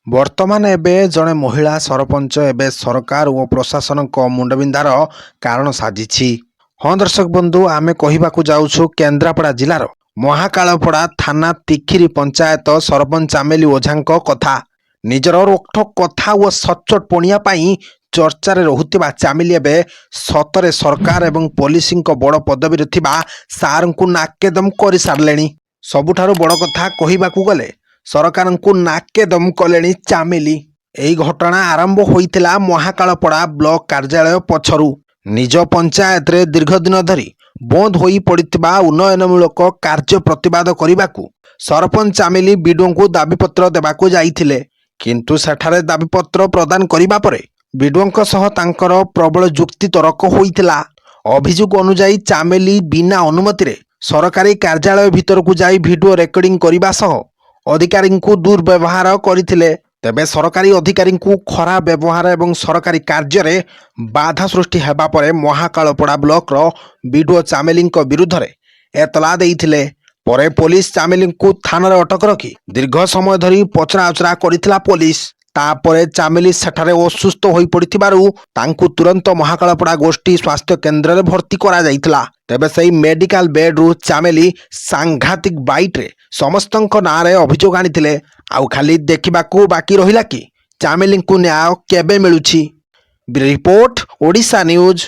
ବର୍ତ୍ତମାନ ଏବେ ଜଣେ ମହିଳା ସରପଞ୍ଚ ଏବେ ସରକାର ଓ ପ୍ରଶାସନଙ୍କ ମୁଣ୍ଡବିନ୍ଧାର କାରଣ ସାଜିଛି। ହଁ ଦର୍ଶକ ବନ୍ଧୁ, ଆମେ କହିବାକୁ ଯାଉଛୁ କେନ୍ଦ୍ରାପଡ଼ା ଜିଲ୍ଲାର ମହାକାଳପଡ଼ା ଥାନା ତିଖିରି ପଞ୍ଚାୟତ ସରପଞ୍ଚ ଚାମେଲି ଓଝାଙ୍କ କଥା। ନିଜର ରୋକଠୋକ କଥା ଓ ସଚ୍ଚୋଟ ପଣିଆ ପାଇଁ ଚର୍ଚ୍ଚାରେ ରହୁଥିବା ଚାମେଲି ଏବେ ସତରେ ସରକାର ଏବଂ ପୋଲିସଙ୍କ ବଡ଼ ପଦବୀରେ ଥିବା ସାର୍ଙ୍କୁ ନାକେଦମ କରିସାରିଲେଣି। ସବୁଠାରୁ ବଡ଼ କଥା କହିବାକୁ ଗଲେ ସରକାରଙ୍କୁ ନାକେଦମ କଲେଣି ଚାମେଲି। ଏହି ଘଟଣା ଆରମ୍ଭ ହୋଇଥିଲା ମହାକାଳପଡ଼ା ବ୍ଲକ କାର୍ଯ୍ୟାଳୟ ପଛରୁ। ନିଜ ପଞ୍ଚାୟତରେ ଦୀର୍ଘ ଦିନ ଧରି ବନ୍ଦ ହୋଇ ପଡ଼ିଥିବା ଉନ୍ନୟନମୂଳକ କାର୍ଯ୍ୟ ପ୍ରତିବାଦ କରିବାକୁ ସରପଞ୍ଚ ଚାମେଲି ବିଡିଓଙ୍କୁ ଦାବିପତ୍ର ଦେବାକୁ ଯାଇଥିଲେ। କିନ୍ତୁ ସେଠାରେ ଦାବିପତ୍ର ପ୍ରଦାନ କରିବା ପରେ ବିଡିଓଙ୍କ ସହ ତାଙ୍କର ପ୍ରବଳ ଯୁକ୍ତି ତର୍କ ହୋଇଥିଲା। ଅଭିଯୋଗ ଅନୁଯାୟୀ ଚାମେଲି ବିନା ଅନୁମତିରେ ସରକାରୀ କାର୍ଯ୍ୟାଳୟ ଭିତରକୁ ଯାଇ ଭିଡିଓ ରେକର୍ଡିଂ କରିବା ସହ ଅଧିକାରୀଙ୍କୁ ଦୁର୍ବ୍ୟବହାର କରିଥିଲେ। ତେବେ ସରକାରୀ ଅଧିକାରୀଙ୍କୁ ଖରାପ ବ୍ୟବହାର ଏବଂ ସରକାରୀ କାର୍ଯ୍ୟରେ ବାଧା ସୃଷ୍ଟି ହେବା ପରେ ମହାକାଳପଡ଼ା ବ୍ଲକର ବିଡିଓ ଚାମେଲିଙ୍କ ବିରୁଦ୍ଧରେ ଏତଲା ଦେଇଥିଲେ। ପରେ ପୋଲିସ ଚାମେଲିଙ୍କୁ ଥାନାରେ ଅଟକ ରଖି ଦୀର୍ଘ ସମୟ ଧରି ପଚରାଉଚରା କରିଥିଲା ପୋଲିସ। ତାପରେ ଚାମେଲି ସେଠାରେ ଅସୁସ୍ଥ ହୋଇପଡ଼ିଥିବାରୁ ତାଙ୍କୁ ତୁରନ୍ତ ମହାକାଳପଡ଼ା ଗୋଷ୍ଠୀ ସ୍ୱାସ୍ଥ୍ୟ କେନ୍ଦ୍ରରେ ଭର୍ତ୍ତି କରାଯାଇଥିଲା। ତେବେ ସେହି ମେଡିକାଲ ବେଡ୍ରୁ ଚାମେଲି ସାଂଘାତିକ ବାଇଟ୍ରେ ସମସ୍ତଙ୍କ ନାଁରେ ଅଭିଯୋଗ ଆଣିଥିଲେ। ଆଉ ଖାଲି ଦେଖିବାକୁ ବାକି ରହିଲା କି ଚାମେଲିଙ୍କୁ ନ୍ୟାୟ କେବେ ମିଳୁଛି। Report Odisha news.